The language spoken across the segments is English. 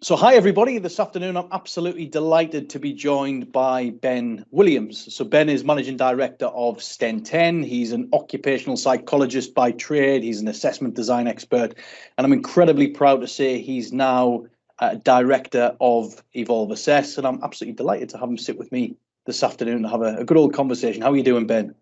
So hi everybody, this afternoon I'm absolutely delighted to be joined by Ben Williams. So Ben is Managing Director of STEN 10. He's an occupational psychologist by trade. He's an assessment design expert. And I'm incredibly proud to say he's now Director of Evolve Assess. And I'm absolutely delighted to have him sit with me this afternoon and have a good old conversation. How are you doing, Ben?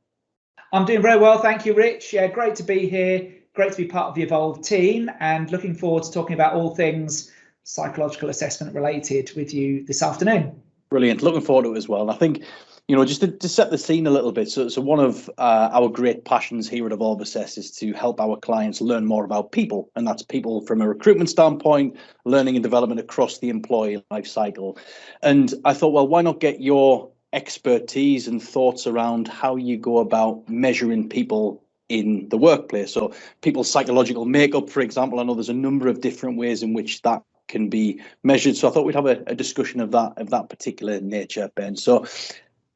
I'm doing very well, thank you, Rich. Yeah, great to be here. Great to be part of the Evolve team and looking forward to talking about all things psychological assessment related with you this afternoon. Brilliant. Looking forward to it as well. And I think, just to set the scene a little bit. So one of our great passions here at Evolve Assess is to help our clients learn more about people. And that's people from a recruitment standpoint, learning and development across the employee life cycle. And I thought, well, why not get your expertise and thoughts around how you go about measuring people in the workplace? So people's psychological makeup, for example. I know there's a number of different ways in which that can be measured. So I thought we'd have a discussion of that particular nature, Ben. So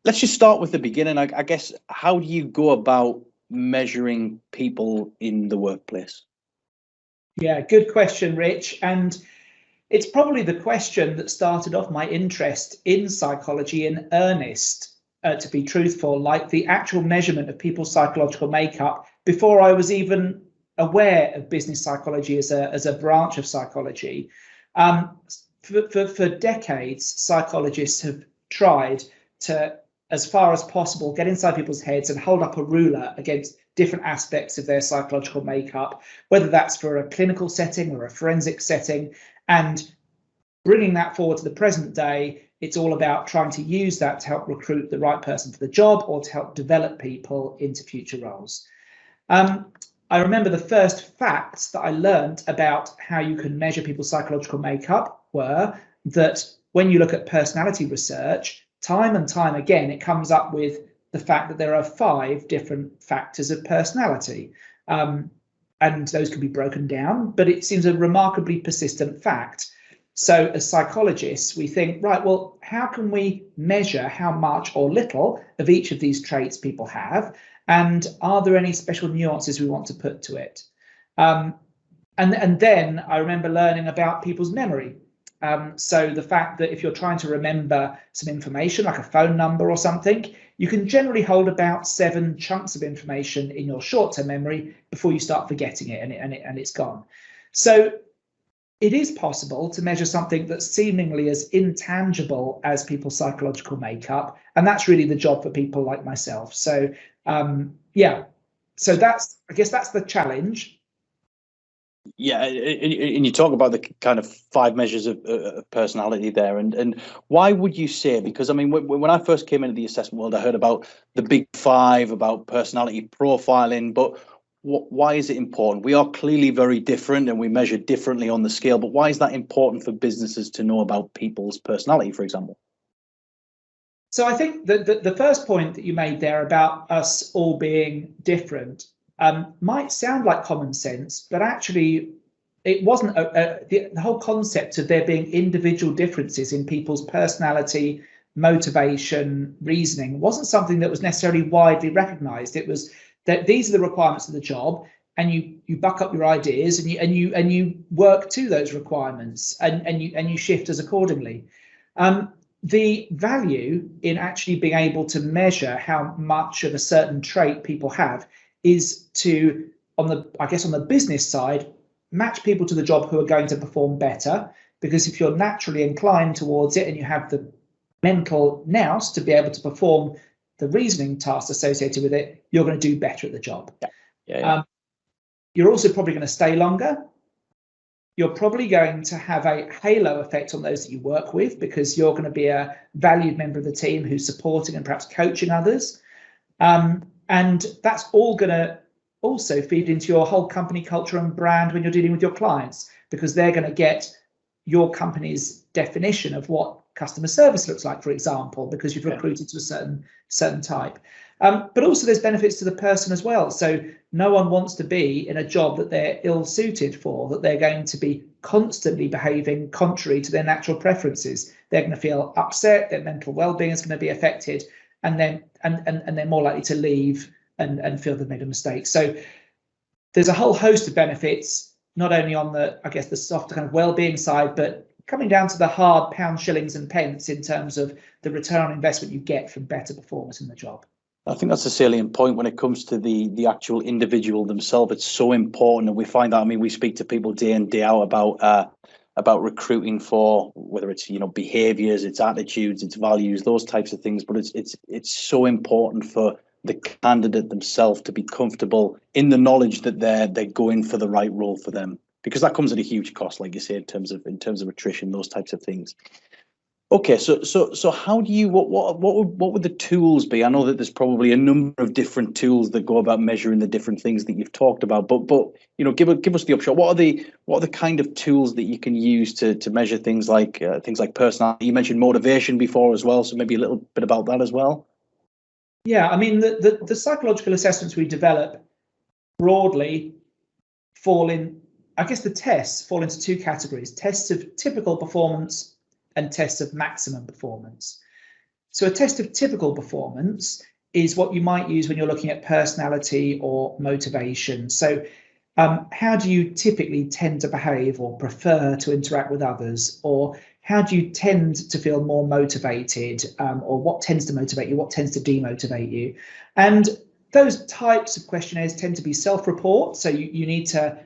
let's just start with the beginning. I guess, how do you go about measuring people in the workplace? Yeah, good question, Rich. And it's probably the question that started off my interest in psychology in earnest, to be truthful, like the actual measurement of people's psychological makeup before I was even aware of business psychology as a branch of psychology. For decades, psychologists have tried to, as far as possible, get inside people's heads and hold up a ruler against different aspects of their psychological makeup, whether that's for a clinical setting or a forensic setting. And bringing that forward to the present day, it's all about trying to use that to help recruit the right person for the job or to help develop people into future roles. I remember the first facts that I learned about how you can measure people's psychological makeup were that when you look at personality research, time and time again, it comes up with the fact that there are 5 different factors of personality. And those can be broken down, but it seems a remarkably persistent fact. So as psychologists, we think, right, well, how can we measure how much or little of each of these traits people have? And are there any special nuances we want to put to it? And then I remember learning about people's memory. So the fact that if you're trying to remember some information, like a phone number or something, you can generally hold about 7 chunks of information in your short-term memory before you start forgetting it and it's gone. So it is possible to measure something that's seemingly as intangible as people's psychological makeup, and that's really the job for people like myself. So so I guess that's the challenge. Yeah, and you talk about the kind of 5 measures of personality there, and why would you say? Because I mean, when I first came into the assessment world, I heard about the big 5, about personality profiling, but why is it important? We are clearly very different and we measure differently on the scale, but why is that important for businesses to know about people's personality, for example? So I think that the first point that you made there about us all being different might sound like common sense, but actually it wasn't. The whole concept of there being individual differences in people's personality, motivation, reasoning wasn't something that was necessarily widely recognized. It was that these are the requirements of the job, and you buck up your ideas and you work to those requirements and you shift as accordingly. The value in actually being able to measure how much of a certain trait people have is to, on the business side, match people to the job who are going to perform better. Because if you're naturally inclined towards it and you have the mental nous to be able to perform the reasoning tasks associated with it, you're going to do better at the job. Yeah. You're also probably going to stay longer. You're probably going to have a halo effect on those that you work with because you're going to be a valued member of the team who's supporting and perhaps coaching others. And that's all going to also feed into your whole company culture and brand when you're dealing with your clients, because they're going to get your company's definition of what customer service looks like, for example, because you've recruited to a certain type. But also there's benefits to the person as well. So no one wants to be in a job that they're ill-suited for, that they're going to be constantly behaving contrary to their natural preferences. They're going to feel upset, their mental well-being is going to be affected, and they're more likely to leave and feel they've made a mistake. So there's a whole host of benefits, not only on the softer kind of well-being side, but coming down to the hard pound, shillings and pence in terms of the return on investment you get from better performance in the job. I think that's a salient point when it comes to the actual individual themselves. It's so important, and we find that. I mean, we speak to people day in, day out about recruiting for whether it's behaviours, it's attitudes, it's values, those types of things. But it's so important for the candidate themselves to be comfortable in the knowledge that they're going for the right role for them, because that comes at a huge cost, like you say, in terms of attrition, those types of things. Okay, so how do you what would the tools be? I know that there's probably a number of different tools that go about measuring the different things that you've talked about, but give us the upshot. What are the kind of tools that you can use to measure things like personality? You mentioned motivation before as well, so maybe a little bit about that as well. Yeah, I mean the psychological assessments we develop broadly fall in. I guess the tests fall into two categories: tests of typical performance and tests of maximum performance. So a test of typical performance is what you might use when you're looking at personality or motivation. So how do you typically tend to behave or prefer to interact with others? Or how do you tend to feel more motivated? Or what tends to motivate you? What tends to demotivate you? And those types of questionnaires tend to be self-report. So you need to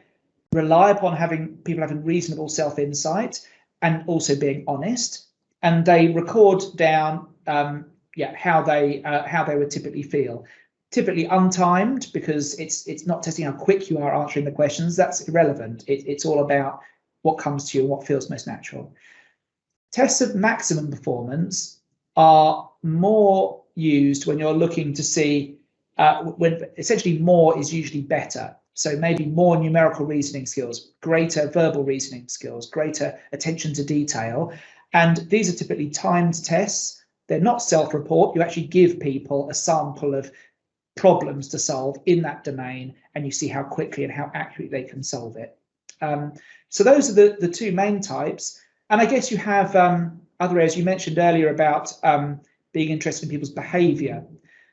rely upon people having reasonable self-insight and also being honest, and they record down how they would typically feel. Typically untimed, because it's not testing how quick you are answering the questions. That's irrelevant. It's all about what comes to you and what feels most natural. Tests of maximum performance are more used when you're looking to see when essentially more is usually better. So maybe more numerical reasoning skills, greater verbal reasoning skills, greater attention to detail. And these are typically timed tests. They're not self-report. You actually give people a sample of problems to solve in that domain, and you see how quickly and how accurately they can solve it. So those are the two main types. And I guess you have other areas you mentioned earlier about being interested in people's behaviour.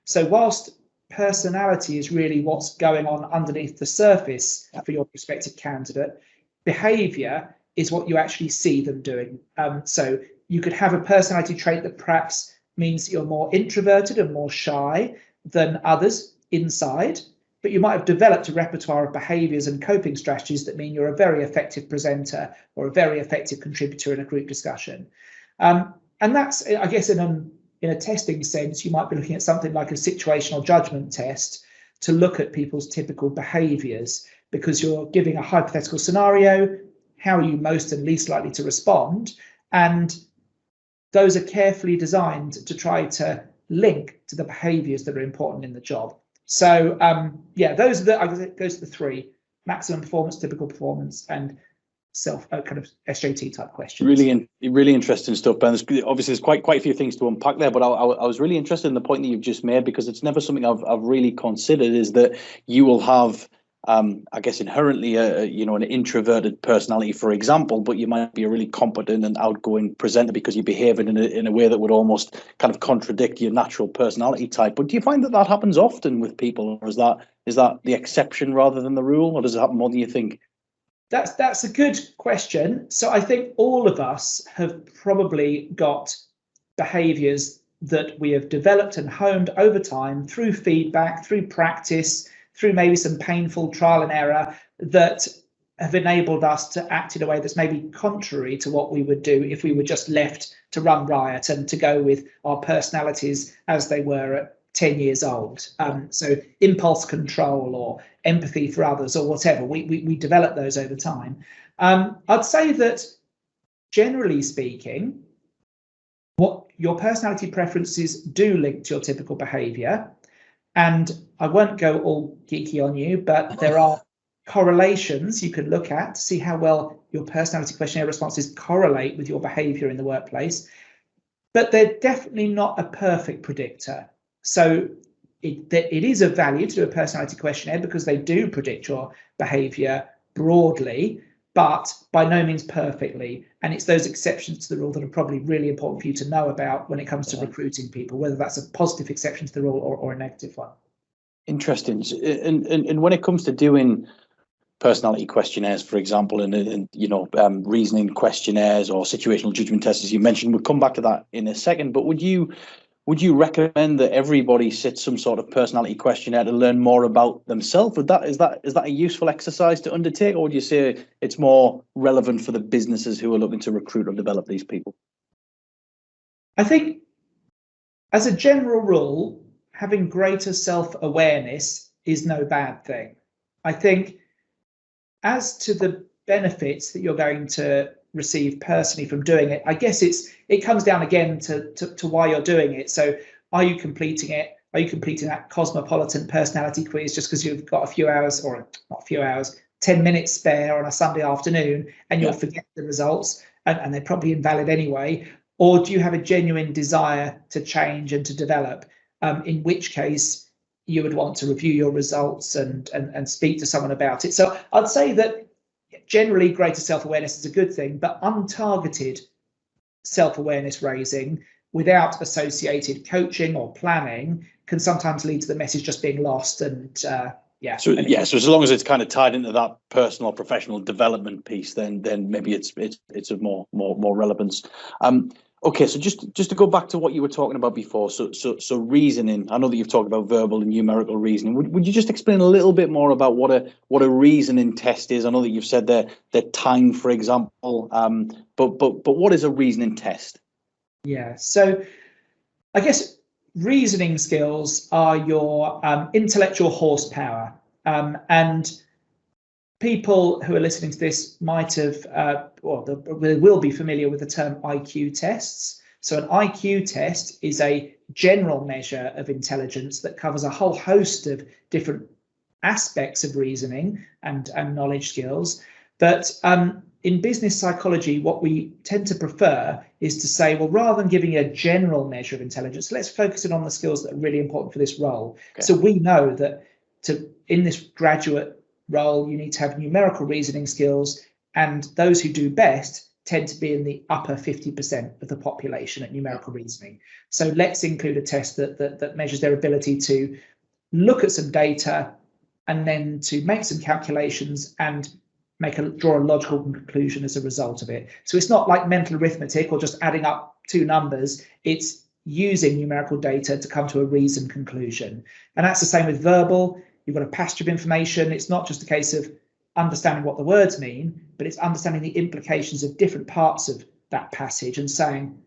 So whilst personality is really what's going on underneath the surface for your prospective candidate, behaviour is what you actually see them doing. So you could have a personality trait that perhaps means that you're more introverted and more shy than others inside, but you might have developed a repertoire of behaviours and coping strategies that mean you're a very effective presenter or a very effective contributor in a group discussion. And that's, I guess, in a testing sense, you might be looking at something like a situational judgment test to look at people's typical behaviours, because you're giving a hypothetical scenario. How are you most and least likely to respond? And those are carefully designed to try to link to the behaviours that are important in the job. So those are the three: maximum performance, typical performance, and kind of SJT type questions. Really interesting stuff, Ben. Obviously, there's quite a few things to unpack there, but I was really interested in the point that you've just made, because it's never something I've really considered, is that you will have I guess inherently an introverted personality, for example, but you might be a really competent and outgoing presenter because you behave in a way that would almost kind of contradict your natural personality type. But do you find that happens often with people, or is that the exception rather than the rule, or does it happen more than you think? That's a good question. So I think all of us have probably got behaviours that we have developed and honed over time through feedback, through practice, through maybe some painful trial and error, that have enabled us to act in a way that's maybe contrary to what we would do if we were just left to run riot and to go with our personalities as they were at 10 years old. So impulse control or empathy for others or whatever, we develop those over time. I'd say that generally speaking, what your personality preferences do link to your typical behaviour. And I won't go all geeky on you, but there are correlations you can look at to see how well your personality questionnaire responses correlate with your behaviour in the workplace. But they're definitely not a perfect predictor. So it is of value to do a personality questionnaire because they do predict your behaviour broadly, but by no means perfectly. And it's those exceptions to the rule that are probably really important for you to know about when it comes to recruiting people, whether that's a positive exception to the rule or a negative one. Interesting. And when it comes to doing personality questionnaires, for example, and reasoning questionnaires or situational judgment tests, as you mentioned. We'll come back to that in a second. But would you recommend that everybody sits some sort of personality questionnaire to learn more about themselves? Is that a useful exercise to undertake, or would you say it's more relevant for the businesses who are looking to recruit or develop these people? I think, as a general rule, having greater self-awareness is no bad thing. I think, as to the benefits that you're going to receive personally from doing it, I guess it comes down again to why you're doing it. So are you completing it? Are you completing that cosmopolitan personality quiz just because you've got a few hours, or not a few hours, 10 minutes spare on a Sunday afternoon, and you'll forget the results and they're probably invalid anyway? Or do you have a genuine desire to change and to develop? In which case you would want to review your results and speak to someone about it. So I'd say that generally greater self-awareness is a good thing, but untargeted self-awareness raising without associated coaching or planning can sometimes lead to the message just being lost. And So as long as it's kind of tied into that personal or professional development piece, then maybe it's of more relevance. Okay, so just to go back to what you were talking about before, so reasoning. I know that you've talked about verbal and numerical reasoning. Would you just explain a little bit more about what a reasoning test is? I know that you've said they're timed, for example, but what is a reasoning test? Yeah, so I guess reasoning skills are your intellectual horsepower, and people who are listening to this might have, they will be familiar with the term IQ tests. So an IQ test is a general measure of intelligence that covers a whole host of different aspects of reasoning and knowledge skills. But in business psychology, what we tend to prefer is to say, well, rather than giving a general measure of intelligence, let's focus in on the skills that are really important for this role. Okay. So we know that in this graduate role, you need to have numerical reasoning skills, and those who do best tend to be in the upper 50% of the population at numerical reasoning. So let's include a test that measures their ability to look at some data and then to make some calculations and draw a logical conclusion as a result of it. So it's not like mental arithmetic or just adding up two numbers. It's using numerical data to come to a reasoned conclusion. And that's the same with verbal. You've got a passage of information. It's not just a case of understanding what the words mean, but it's understanding the implications of different parts of that passage and saying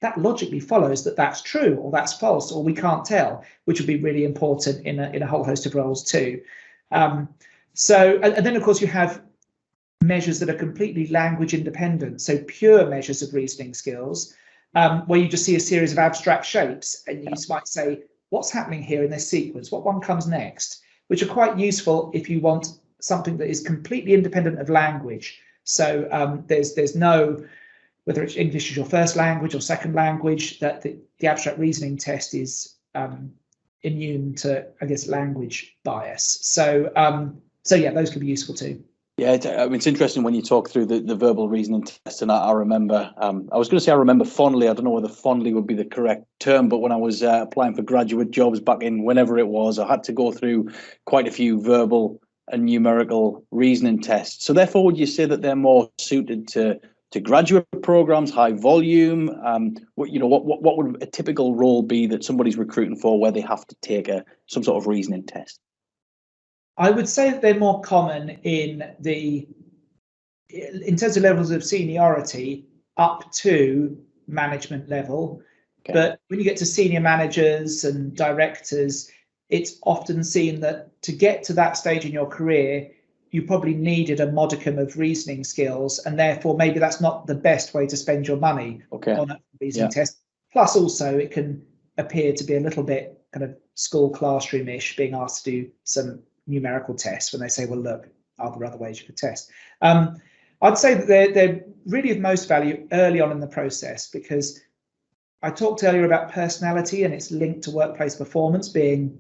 that logically follows that that's true or that's false or we can't tell, which would be really important in a whole host of roles too. And then of course you have measures that are completely language independent, so pure measures of reasoning skills, where you just see a series of abstract shapes and you might say, what's happening here in this sequence? What one comes next? Which are quite useful if you want something that is completely independent of language. So there's no, whether it's English as your first language or second language, that the abstract reasoning test is immune to, I guess, language bias. So yeah, those could be useful too. Yeah, it's interesting when you talk through the verbal reasoning test, and I remember, I was going to say I remember fondly, I don't know whether fondly would be the correct term, but when I was applying for graduate jobs back in whenever it was, I had to go through quite a few verbal and numerical reasoning tests. So therefore, would you say that they're more suited to graduate programs, high volume? What would a typical role be that somebody's recruiting for where they have to take some sort of reasoning test? I would say that they're more common in terms of levels of seniority up to management level. Okay. But when you get to senior managers and directors, it's often seen that to get to that stage in your career, you probably needed a modicum of reasoning skills, and therefore maybe that's not the best way to spend your money on a reasoning test. Plus also it can appear to be a little bit kind of school classroom-ish, being asked to do some numerical tests when they say, well, look, are there other ways you could test? I'd say that they're really of most value early on in the process, because I talked earlier about personality and it's linked to workplace performance being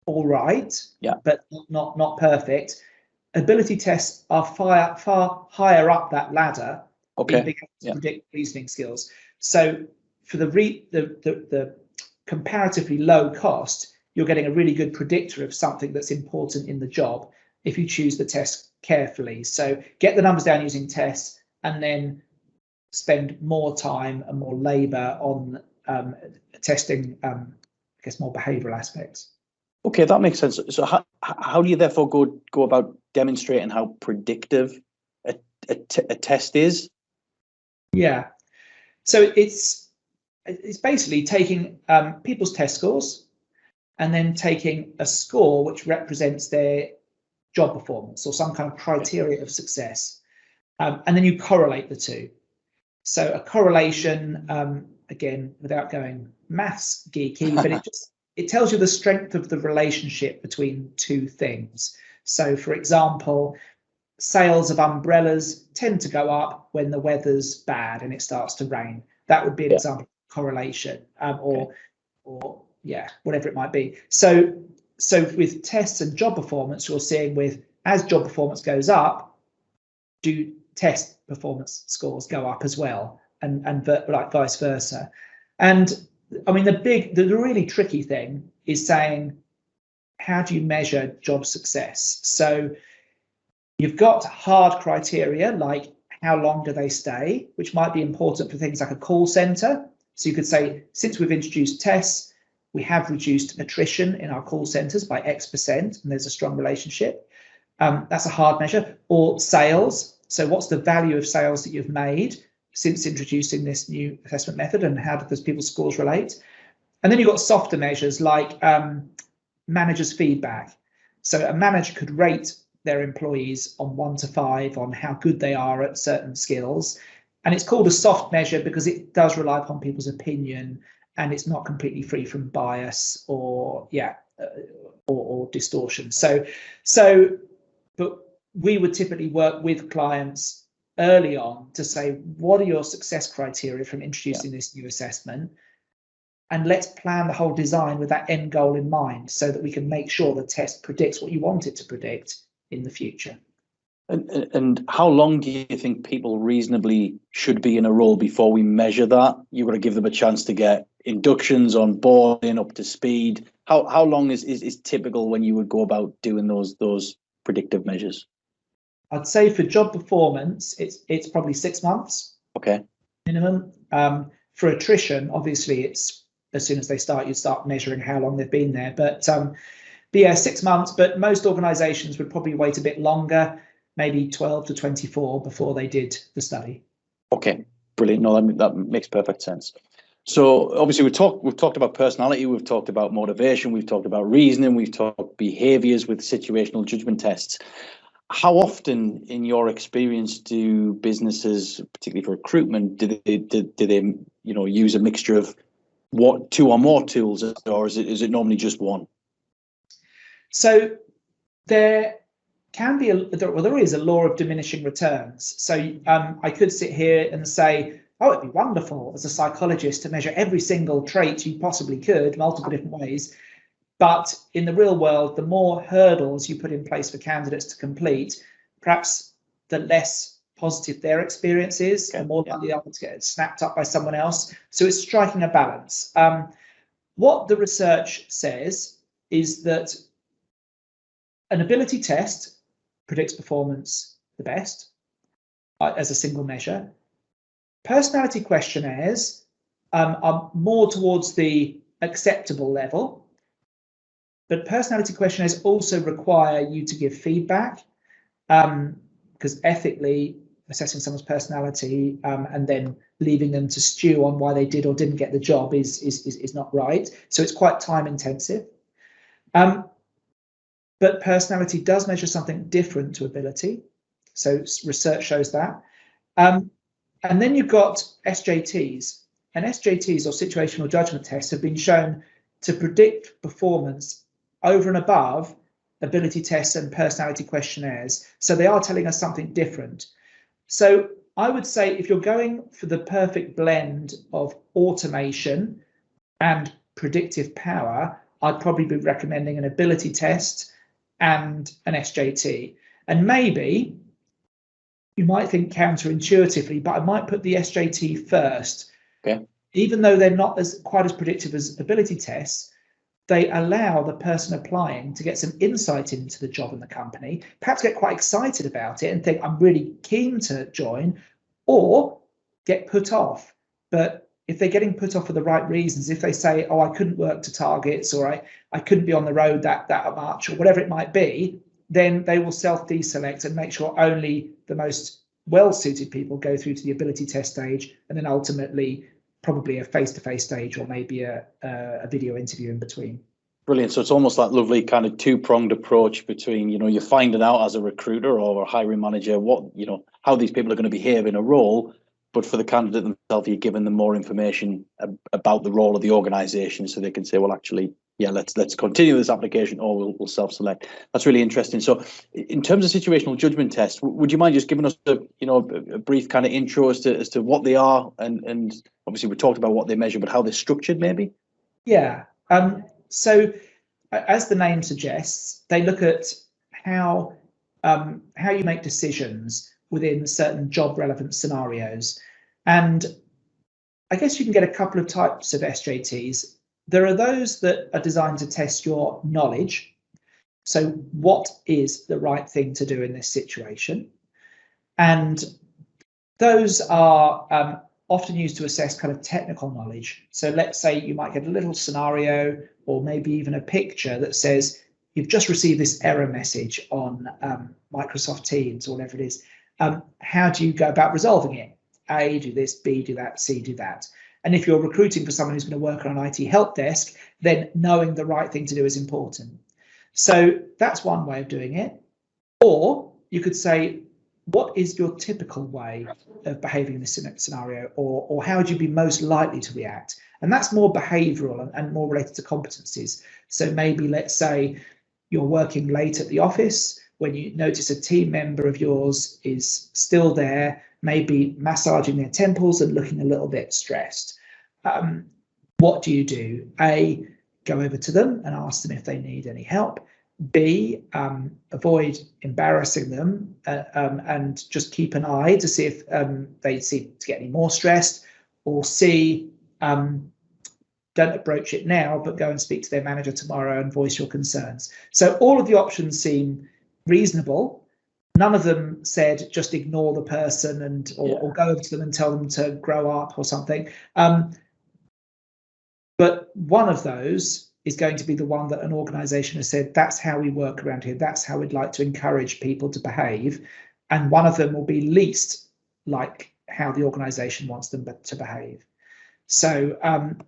all right, but not perfect. Ability tests are far higher up that ladder in being able to predict reasoning skills. So for the comparatively low cost, you're getting a really good predictor of something that's important in the job. if you choose the test carefully. So get the numbers down using tests, and then spend more time and more labour on testing, I guess, more behavioural aspects. Okay, that makes sense. So how do you therefore go about demonstrating how predictive a test is? Yeah, so it's basically taking people's test scores and then taking a score which represents their job performance or some kind of criteria of success, and then you correlate the two. So a correlation, again, without going maths geeky, but it tells you the strength of the relationship between two things. So, for example, sales of umbrellas tend to go up when the weather's bad and it starts to rain. That would be an example of correlation, or yeah, whatever it might be. So with tests and job performance, you're seeing as job performance goes up, do test performance scores go up as well, and like vice versa. And I mean, the really tricky thing is saying, how do you measure job success? So you've got hard criteria like how long do they stay, which might be important for things like a call center. So you could say, since we've introduced tests, we have reduced attrition in our call centers by X%, and there's a strong relationship. That's a hard measure. Or sales. So what's the value of sales that you've made since introducing this new assessment method, and how do those people's scores relate? And then you've got softer measures like managers' feedback. So a manager could rate their employees on 1 to 5 on how good they are at certain skills. And it's called a soft measure because it does rely upon people's opinion, and it's not completely free from bias or distortion. But we would typically work with clients early on to say, what are your success criteria from introducing this new assessment? And let's plan the whole design with that end goal in mind, so that we can make sure the test predicts what you want it to predict in the future. And how long do you think people reasonably should be in a role before we measure that? You've got to give them a chance to get inductions on board and up to speed. How long is typical when you would go about doing those predictive measures? I'd say for job performance, it's probably 6 months. Okay. Minimum. For attrition, obviously, it's as soon as they start, you start measuring how long they've been there. But yeah, 6 months. But most organisations would probably wait a bit longer, maybe 12 to 24 before they did the study. Okay, brilliant. No, that makes perfect sense. So obviously we've talked about personality, we've talked about motivation, we've talked about reasoning, we've talked behaviours with situational judgment tests. How often, in your experience, do businesses, particularly for recruitment, do they use a mixture of two or more tools, or is it normally just one? So there can be there is a law of diminishing returns. So I could sit here and say, oh, it'd be wonderful as a psychologist to measure every single trait you possibly could, multiple different ways. But in the real world, the more hurdles you put in place for candidates to complete, perhaps the less positive their experience is, and more likely they are to get snapped up by someone else. So it's striking a balance. What the research says is that an ability test predicts performance the best as a single measure. Personality questionnaires are more towards the acceptable level, but personality questionnaires also require you to give feedback, because ethically assessing someone's personality and then leaving them to stew on why they did or didn't get the job is not right. So it's quite time intensive. But personality does measure something different to ability. So research shows that. And then you've got SJTs. And SJTs, or situational judgment tests, have been shown to predict performance over and above ability tests and personality questionnaires. So they are telling us something different. So I would say if you're going for the perfect blend of automation and predictive power, I'd probably be recommending an ability test and an SJT. And maybe you might think counterintuitively, but I might put the SJT first. Okay. Even though they're not quite as predictive as ability tests, they allow the person applying to get some insight into the job and the company, perhaps get quite excited about it and think, I'm really keen to join, or get put off. But if they're getting put off for the right reasons, if they say, oh, I couldn't work to targets, or I couldn't be on the road that much, or whatever it might be, then they will self-deselect and make sure only the most well-suited people go through to the ability test stage, and then ultimately probably a face-to-face stage, or maybe a video interview in between. Brilliant. So it's almost that lovely kind of two-pronged approach between, you're finding out as a recruiter or a hiring manager what, how these people are going to behave in a role, but for the candidate themselves, you're giving them more information about the role of the organisation, so they can say, well, actually, yeah, let's continue this application, or we'll self-select. That's really interesting. So in terms of situational judgment tests, would you mind just giving us a brief kind of intro as to what they are, and obviously we talked about what they measure, but how they're structured maybe? Yeah. So as the name suggests, they look at how you make decisions within certain job relevant scenarios. And I guess you can get a couple of types of SJTs. There are those that are designed to test your knowledge. So what is the right thing to do in this situation? And those are often used to assess kind of technical knowledge. So let's say you might get a little scenario, or maybe even a picture that says, you've just received this error message on Microsoft Teams, or whatever it is. How do you go about resolving it? A, do this, B, do that, C, do that. And if you're recruiting for someone who's going to work on an IT help desk, then knowing the right thing to do is important. So that's one way of doing it. Or you could say, what is your typical way of behaving in this scenario, or how would you be most likely to react? And that's more behavioural and more related to competencies. So maybe let's say you're working late at the office, when you notice a team member of yours is still there, maybe massaging their temples and looking a little bit stressed. What do you do? A, go over to them and ask them if they need any help. B, avoid embarrassing them and just keep an eye to see if they seem to get any more stressed. Or C, don't approach it now, but go and speak to their manager tomorrow and voice your concerns. So all of the options seem reasonable. None of them said just ignore the person or go over to them and tell them to grow up or something. But one of those is going to be the one that an organisation has said, that's how we work around here. That's how we'd like to encourage people to behave. And one of them will be least like how the organisation wants them to behave. So an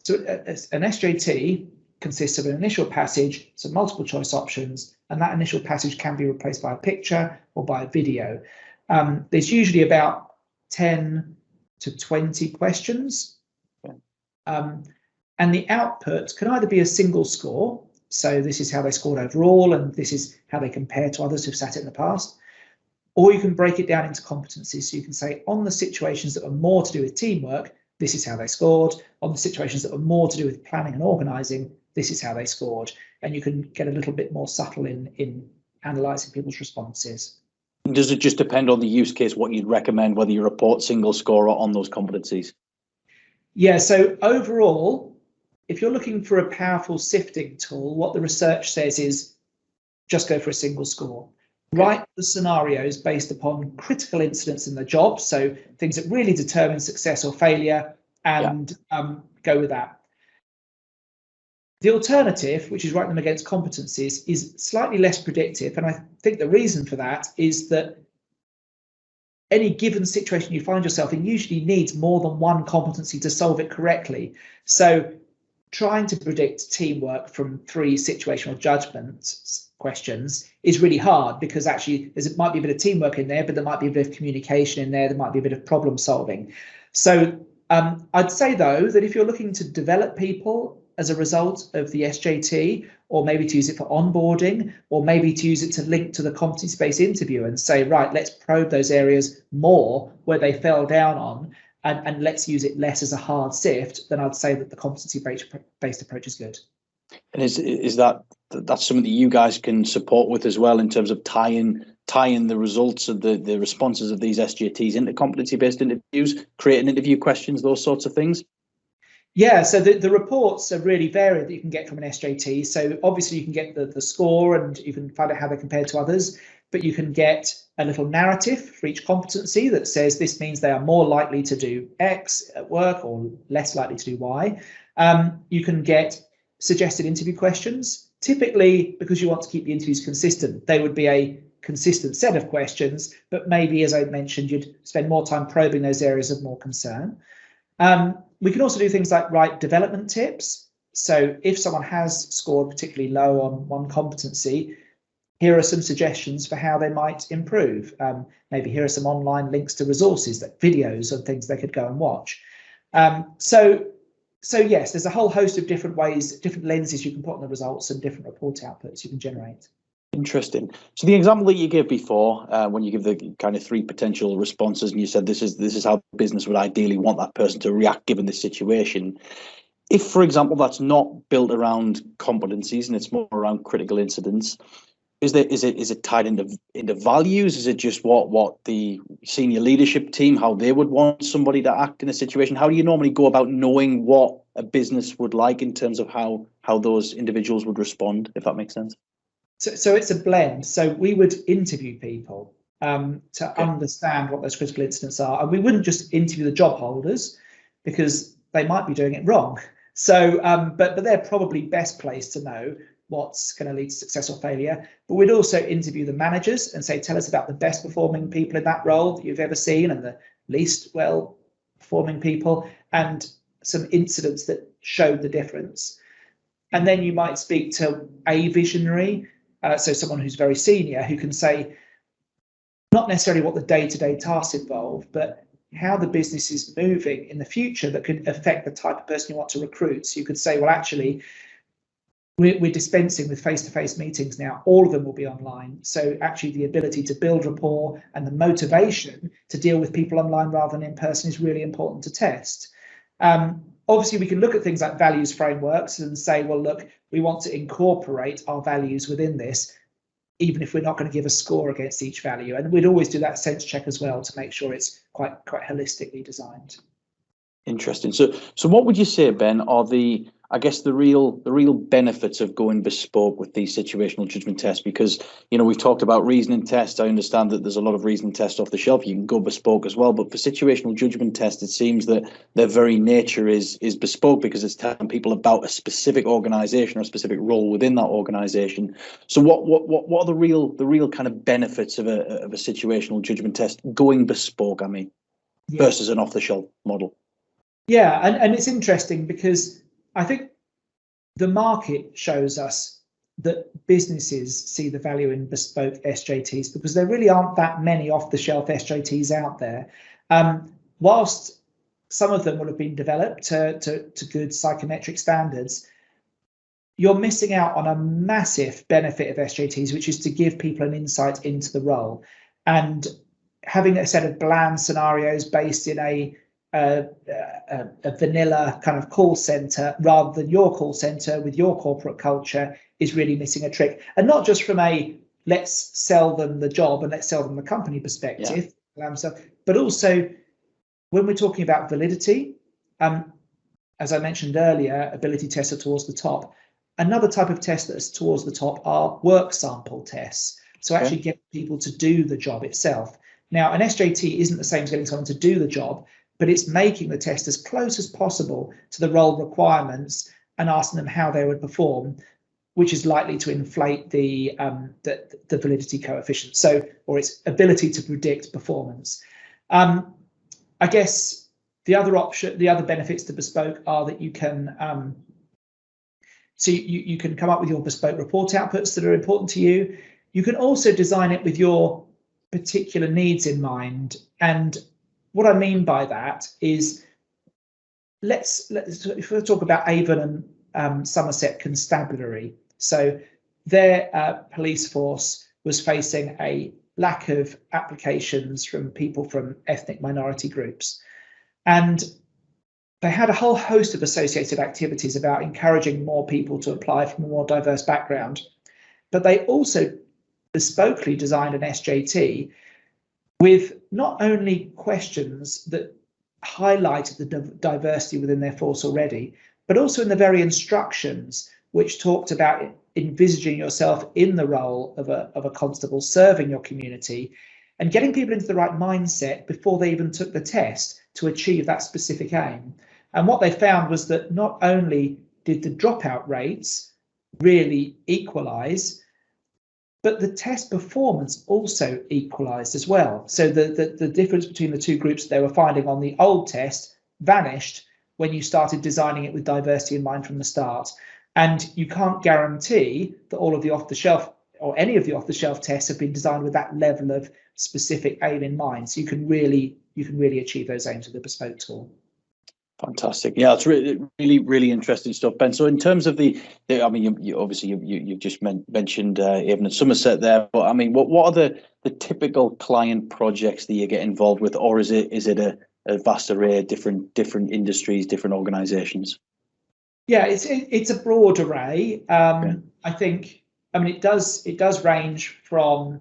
SJT consists of an initial passage, some multiple choice options, and that initial passage can be replaced by a picture or by a video. There's usually about 10 to 20 questions. And the output can either be a single score, so this is how they scored overall, and this is how they compare to others who've sat it in the past, or you can break it down into competencies. So you can say, on the situations that are more to do with teamwork, this is how they scored. On the situations that are more to do with planning and organising, this is how they scored. And you can get a little bit more subtle in analysing people's responses. Does it just depend on the use case, what you'd recommend, whether you report single score or on those competencies? Yeah, so overall, if you're looking for a powerful sifting tool, what the research says is just go for a single score. Write the scenarios based upon critical incidents in the job, so things that really determine success or failure, and go with that. The alternative, which is writing them against competencies, is slightly less predictive, and I think the reason for that is that any given situation you find yourself in usually needs more than one competency to solve it correctly. So trying to predict teamwork from 3 situational judgment questions is really hard, because actually there might be a bit of teamwork in there, but there might be a bit of communication in there might be a bit of problem solving. So I'd say, though, that if you're looking to develop people as a result of the SJT, or maybe to use it for onboarding, or maybe to use it to link to the competency-based interview and say, right, let's probe those areas more where they fell down on, and let's use it less as a hard sift, then I'd say that the competency-based approach is good. And is that's something that you guys can support with as well, in terms of tying the results of the responses of these SJTs into competency-based interviews, creating interview questions, those sorts of things? Yeah, so the reports are really varied that you can get from an SJT. So obviously you can get the score and you can find out how they compare to others, but you can get a little narrative for each competency that says this means they are more likely to do X at work or less likely to do Y. You can get suggested interview questions. Typically, because you want to keep the interviews consistent, they would be a consistent set of questions, but maybe, as I mentioned, you'd spend more time probing those areas of more concern. We can also do things like write development tips. So if someone has scored particularly low on one competency, here are some suggestions for how they might improve. Maybe here are some online links to resources, like videos and things they could go and watch. So yes, there's a whole host of different ways, different lenses you can put on the results and different report outputs you can generate. Interesting. So the example that you gave before, when you give the kind of 3 potential responses, and you said this is how business would ideally want that person to react given this situation. If, for example, that's not built around competencies and it's more around critical incidents, is it tied into values? Is it just what the senior leadership team, how they would want somebody to act in a situation? How do you normally go about knowing what a business would like in terms of how those individuals would respond, if that makes sense? So it's a blend. So we would interview people to understand what those critical incidents are. And we wouldn't just interview the job holders because they might be doing it wrong. So, but they're probably best placed to know what's going to lead to success or failure. But we'd also interview the managers and say, tell us about the best performing people in that role that you've ever seen and the least well performing people and some incidents that showed the difference. And then you might speak to a visionary, so someone who's very senior who can say not necessarily what the day-to-day tasks involve, but how the business is moving in the future that could affect the type of person you want to recruit. So you could say, well, actually, we're dispensing with face-to-face meetings now. All of them will be online. So actually the ability to build rapport and the motivation to deal with people online rather than in person is really important to test. Obviously, we can look at things like values frameworks and say, well, look, we want to incorporate our values within this, even if we're not going to give a score against each value. And we'd always do that sense check as well to make sure it's quite holistically designed. Interesting. So what would you say, Ben, are the real benefits of going bespoke with these situational judgment tests? Because, we've talked about reasoning tests. I understand that there's a lot of reasoning tests off the shelf. You can go bespoke as well. But for situational judgment tests, it seems that their very nature is bespoke because it's telling people about a specific organization or a specific role within that organization. So what are the real kind of benefits of a situational judgment test going bespoke, versus an off the shelf model? Yeah, and it's interesting because I think the market shows us that businesses see the value in bespoke SJTs because there really aren't that many off-the-shelf SJTs out there. Whilst some of them will have been developed to good psychometric standards, you're missing out on a massive benefit of SJTs, which is to give people an insight into the role. And having a set of bland scenarios based in a vanilla kind of call center rather than your call center with your corporate culture is really missing a trick. And not just from a let's sell them the job and let's sell them the company perspective, but also when we're talking about validity, as I mentioned earlier, ability tests are towards the top. Another type of test that's towards the top are work sample tests. So actually get people to do the job itself. Now, an SJT isn't the same as getting someone to do the job, but it's making the test as close as possible to the role requirements and asking them how they would perform, which is likely to inflate the validity coefficient, or its ability to predict performance. I guess the other benefits to bespoke are that you can you can come up with your bespoke report outputs that are important to you. You can also design it with your particular needs in mind. And what I mean by that is, let's talk about Avon and Somerset Constabulary. So their police force was facing a lack of applications from people from ethnic minority groups. And they had a whole host of associated activities about encouraging more people to apply from a more diverse background. But they also bespokely designed an SJT with not only questions that highlighted the diversity within their force already, but also in the very instructions, which talked about envisaging yourself in the role of a constable serving your community and getting people into the right mindset before they even took the test to achieve that specific aim. And what they found was that not only did the dropout rates really equalize, but the test performance also equalized as well. So the difference between the two groups they were finding on the old test vanished when you started designing it with diversity in mind from the start. And you can't guarantee that all of the off-the-shelf or any of the off-the-shelf tests have been designed with that level of specific aim in mind. So you can really achieve those aims with a bespoke tool. Fantastic. Yeah, it's really interesting stuff, Ben. So in terms of I mean, you've just mentioned Avon and Somerset there, but I mean, what are the typical client projects that you get involved with, or is it a vast array of different industries, different organisations? Yeah, it's a broad array. I think. I mean, it does range from.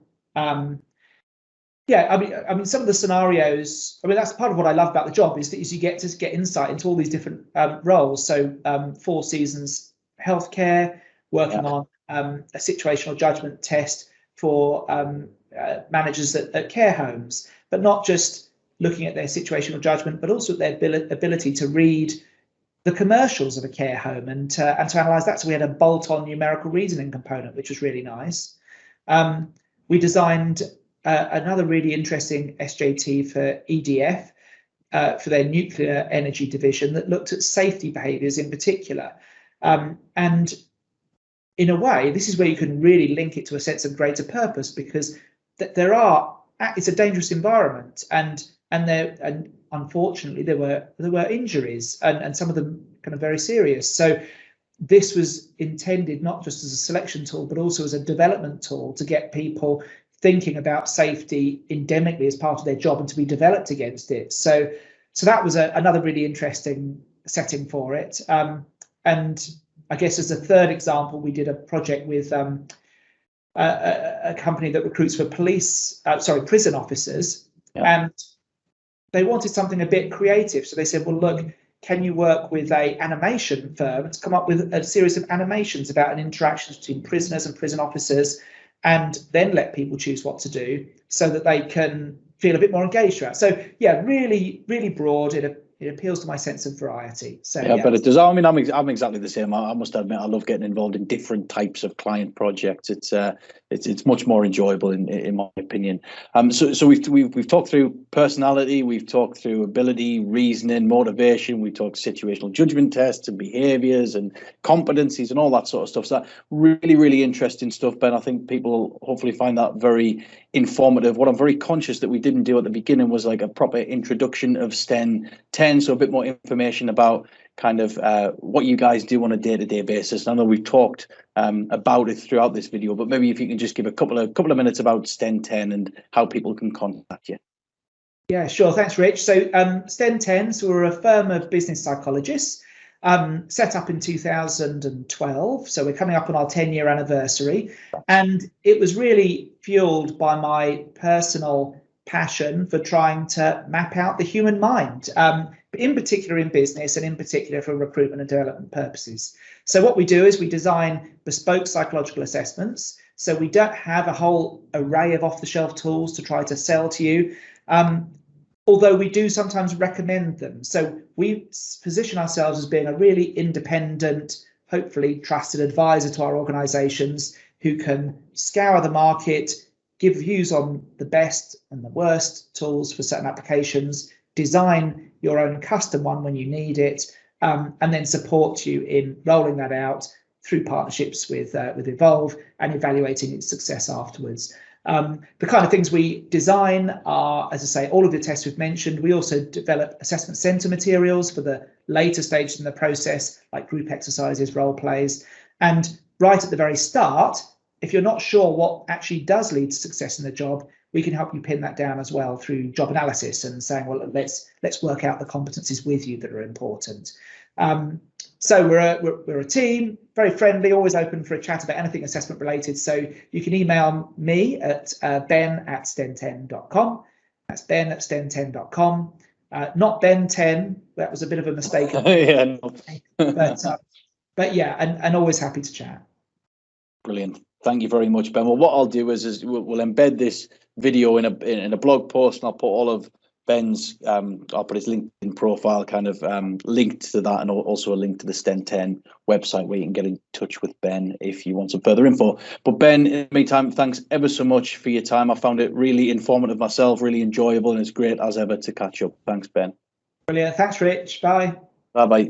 Yeah, I mean, some of the scenarios. I mean, that's part of what I love about the job is you get to get insight into all these different roles. So, 4 Seasons healthcare, working on a situational judgment test for managers at care homes, but not just looking at their situational judgment, but also their ability to read the commercials of a care home and to analyse that. So we had a bolt-on numerical reasoning component, which was really nice. We designed another really interesting SJT for EDF for their nuclear energy division that looked at safety behaviours in particular. And in a way, this is where you can really link it to a sense of greater purpose, because it's a dangerous environment, and unfortunately there were injuries, and some of them kind of very serious. So this was intended not just as a selection tool, but also as a development tool to get people thinking about safety endemically as part of their job and to be developed against it. So that was another really interesting setting for it. And I guess as a third example, we did a project with a company that recruits for prison officers, and they wanted something a bit creative. So they said, well, look, can you work with a animation firm to come up with a series of animations about an interaction between prisoners and prison officers, and then let people choose what to do so that they can feel a bit more engaged throughout. So yeah, really broad. It appeals to my sense of variety. So yeah, but it does. I mean, I'm exactly the same. I must admit, I love getting involved in different types of client projects. It's much more enjoyable in my opinion. So we've talked through personality, we've talked through ability, reasoning, motivation. We talked situational judgment tests and behaviours and competencies and all that sort of stuff. So that really interesting stuff, Ben. I think people hopefully find that very informative. What I'm very conscious that we didn't do at the beginning was like a proper introduction of STEN 10, so a bit more information about kind of what you guys do on a day-to-day basis. I know we've talked about it throughout this video, but maybe if you can just give a couple of minutes about STEN 10 and how people can contact you. Yeah, sure. Thanks, Rich. So STEN 10, so we're a firm of business psychologists set up in 2012. So we're coming up on our 10-year anniversary. And it was really fueled by my personal passion for trying to map out the human mind, in particular in business and in particular for recruitment and development purposes. So what we do is we design bespoke psychological assessments. So we don't have a whole array of off-the-shelf tools to try to sell to you, although we do sometimes recommend them. So we position ourselves as being a really independent, hopefully trusted advisor to our organisations who can scour the market, give views on the best and the worst tools for certain applications, design your own custom one when you need it, and then support you in rolling that out through partnerships with Evolve and evaluating its success afterwards. The kind of things we design are, as I say, all of the tests we've mentioned. We also develop assessment centre materials for the later stages in the process, like group exercises, role plays. And right at the very start, if you're not sure what actually does lead to success in the job, we can help you pin that down as well through job analysis and saying, well, let's work out the competencies with you that are important. So we're a team, very friendly, always open for a chat about anything assessment related. So you can email me at ben@sten10.com. That's ben@sten10.com. Not Ben 10. That was a bit of a mistake. Yeah, no. But yeah, and always happy to chat. Brilliant. Thank you very much, Ben. Well, what I'll do is we'll embed this video in a blog post, and I'll put all of Ben's I'll put his LinkedIn profile kind of linked to that, and also a link to the STEM 10 website where you can get in touch with Ben if you want some further info. But Ben, in the meantime, thanks ever so much for your time. I found it really informative myself, really enjoyable, and it's great as ever to catch up. Thanks, Ben. Brilliant. Thanks, Rich. Bye. Bye-bye.